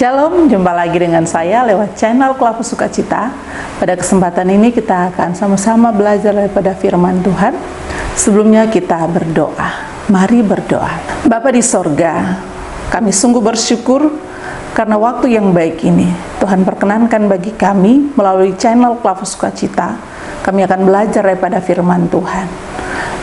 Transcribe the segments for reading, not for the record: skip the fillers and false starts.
Shalom, jumpa lagi dengan saya lewat channel Klapus Sukacita. Pada kesempatan ini kita akan sama-sama belajar daripada firman Tuhan. Sebelumnya kita berdoa. Mari berdoa. Bapa di sorga, kami sungguh bersyukur karena waktu yang baik ini Tuhan perkenankan bagi kami melalui channel Klapus Sukacita. Kami akan belajar daripada firman Tuhan.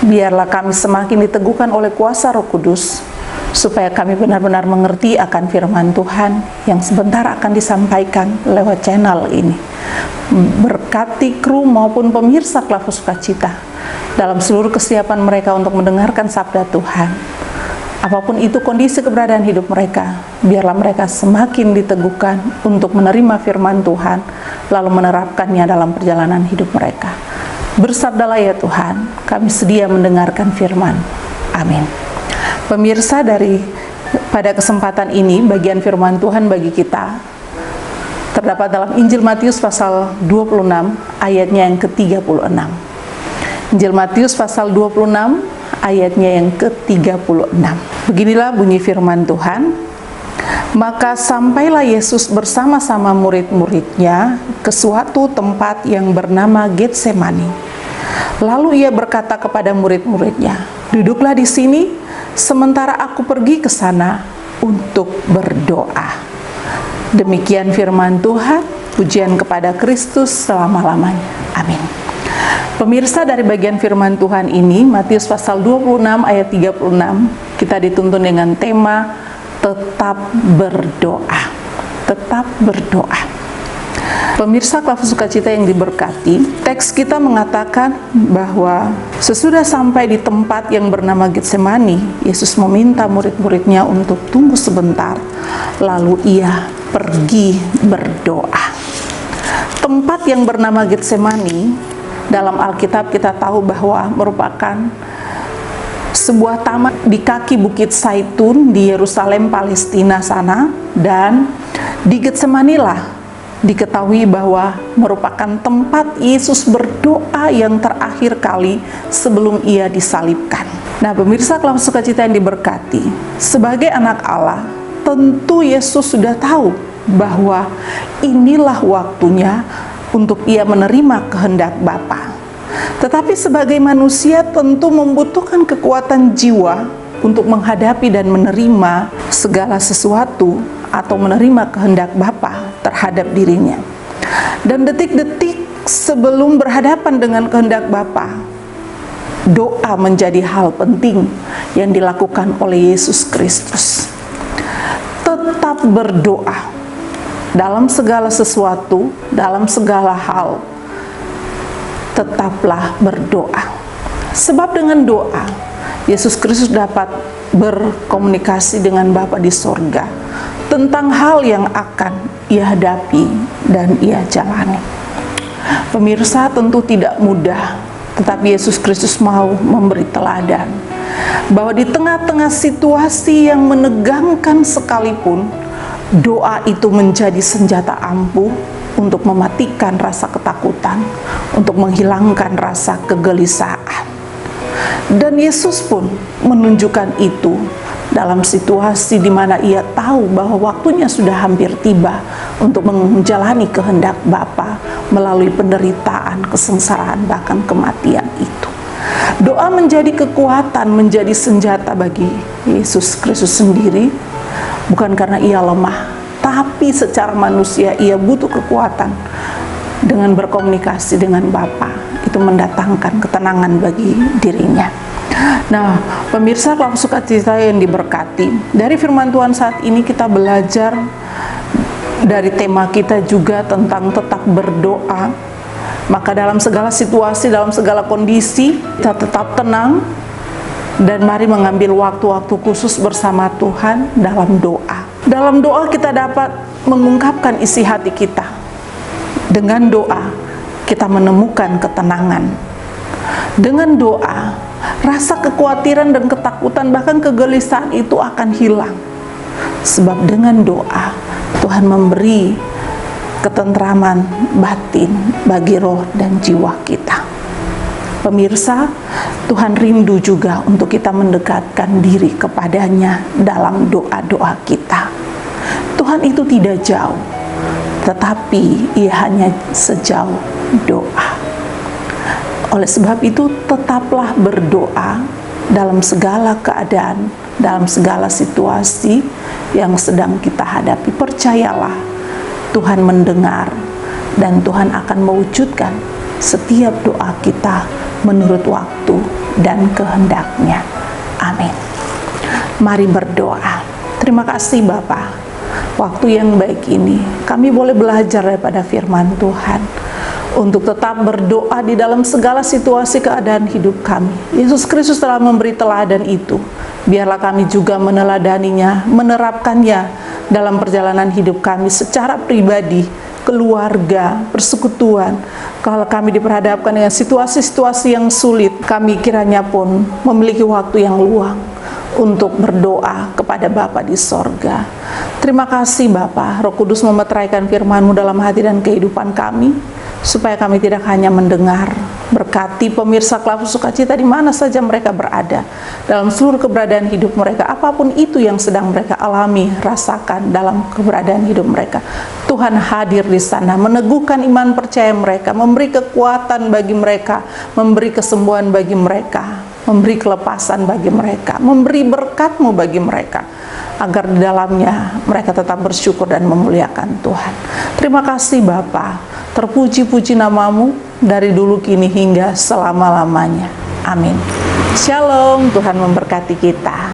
Biarlah kami semakin diteguhkan oleh kuasa Roh Kudus, supaya kami benar-benar mengerti akan firman Tuhan yang sebentar akan disampaikan lewat channel ini. Berkati kru maupun pemirsa Klapus Sukacita dalam seluruh kesiapan mereka untuk mendengarkan sabda Tuhan. Apapun itu kondisi keberadaan hidup mereka, biarlah mereka semakin diteguhkan untuk menerima firman Tuhan, lalu menerapkannya dalam perjalanan hidup mereka. Bersabdalah ya Tuhan, kami sedia mendengarkan firman. Amin. Pemirsa, pada kesempatan ini bagian firman Tuhan bagi kita terdapat dalam Injil Matius pasal 26 ayatnya yang ke-36. Injil Matius pasal 26 ayatnya yang ke-36. Beginilah bunyi firman Tuhan. Maka sampailah Yesus bersama-sama murid-muridnya ke suatu tempat yang bernama Getsemani. Lalu ia berkata kepada murid-muridnya, "Duduklah di sini sementara aku pergi ke sana untuk berdoa." Demikian firman Tuhan, pujian kepada Kristus selama-lamanya. Amin. Pemirsa, dari bagian firman Tuhan ini, Matius pasal 26 ayat 36, kita dituntun dengan tema tetap berdoa. Tetap berdoa. Pemirsa Klapus Sukacita yang diberkati, teks kita mengatakan bahwa sesudah sampai di tempat yang bernama Getsemani, Yesus meminta murid-muridnya untuk tunggu sebentar, lalu ia pergi berdoa. Tempat yang bernama Getsemani, dalam Alkitab kita tahu bahwa merupakan sebuah taman di kaki Bukit Zaitun di Yerusalem, Palestina sana, dan di Getsemani lah diketahui bahwa merupakan tempat Yesus berdoa yang terakhir kali sebelum ia disalibkan. Nah, pemirsa Klapus Sukacita yang diberkati, sebagai anak Allah, tentu Yesus sudah tahu bahwa inilah waktunya untuk ia menerima kehendak Bapa. Tetapi sebagai manusia tentu membutuhkan kekuatan jiwa untuk menghadapi dan menerima segala sesuatu atau menerima kehendak Bapa terhadap dirinya. Dan detik-detik sebelum berhadapan dengan kehendak Bapa, doa menjadi hal penting yang dilakukan oleh Yesus Kristus. Tetap berdoa dalam segala sesuatu, dalam segala hal. Tetaplah berdoa. Sebab dengan doa, Yesus Kristus dapat berkomunikasi dengan Bapa di sorga tentang hal yang akan ia hadapi dan ia jalani. Pemirsa, tentu tidak mudah, tetapi Yesus Kristus mau memberi teladan bahwa di tengah-tengah situasi yang menegangkan sekalipun, doa itu menjadi senjata ampuh untuk mematikan rasa ketakutan, untuk menghilangkan rasa kegelisahan. Dan Yesus pun menunjukkan itu dalam situasi di mana ia tahu bahwa waktunya sudah hampir tiba untuk menjalani kehendak Bapa melalui penderitaan, kesengsaraan, bahkan kematian itu. Doa menjadi kekuatan, menjadi senjata bagi Yesus Kristus sendiri, bukan karena ia lemah, tapi secara manusia ia butuh kekuatan. Dengan berkomunikasi dengan Bapa, itu mendatangkan ketenangan bagi dirinya. Nah, pemirsa Klapus Sukacita yang diberkati, dari firman Tuhan saat ini kita belajar dari tema kita juga tentang tetap berdoa. Maka dalam segala situasi, dalam segala kondisi, kita tetap tenang dan mari mengambil waktu-waktu khusus bersama Tuhan dalam doa. Dalam doa kita dapat mengungkapkan isi hati kita. Dengan doa kita menemukan ketenangan. Dengan doa, rasa kekhawatiran dan ketakutan bahkan kegelisahan itu akan hilang. Sebab dengan doa Tuhan memberi ketentraman batin bagi roh dan jiwa kita. Pemirsa, Tuhan rindu juga untuk kita mendekatkan diri kepadanya dalam doa-doa kita. Tuhan itu tidak jauh, tetapi Ia hanya sejauh doa. Oleh sebab itu, tetaplah berdoa dalam segala keadaan, dalam segala situasi yang sedang kita hadapi. Percayalah, Tuhan mendengar dan Tuhan akan mewujudkan setiap doa kita menurut waktu dan kehendak-Nya. Amin. Mari berdoa. Terima kasih Bapa, waktu yang baik ini kami boleh belajar daripada firman Tuhan untuk tetap berdoa di dalam segala situasi keadaan hidup kami. Yesus Kristus telah memberi teladan itu. Biarlah kami juga meneladaninya, menerapkannya dalam perjalanan hidup kami secara pribadi, keluarga, persekutuan. Kalau kami diperhadapkan dengan situasi-situasi yang sulit, kami kiranya pun memiliki waktu yang luang untuk berdoa kepada Bapa di sorga. Terima kasih Bapa, Roh Kudus memeteraikan firman-Mu dalam hati dan kehidupan kami, supaya kami tidak hanya mendengar. Berkati pemirsa Klapu Sukacita di mana saja mereka berada, dalam seluruh keberadaan hidup mereka, apapun itu yang sedang mereka alami, rasakan dalam keberadaan hidup mereka. Tuhan hadir di sana, meneguhkan iman percaya mereka, memberi kekuatan bagi mereka, memberi kesembuhan bagi mereka, memberi kelepasan bagi mereka, memberi berkat-Mu bagi mereka, agar di dalamnya mereka tetap bersyukur dan memuliakan Tuhan. Terima kasih Bapa, terpuji-puji nama-Mu dari dulu kini hingga selama-lamanya. Amin. Shalom, Tuhan memberkati kita.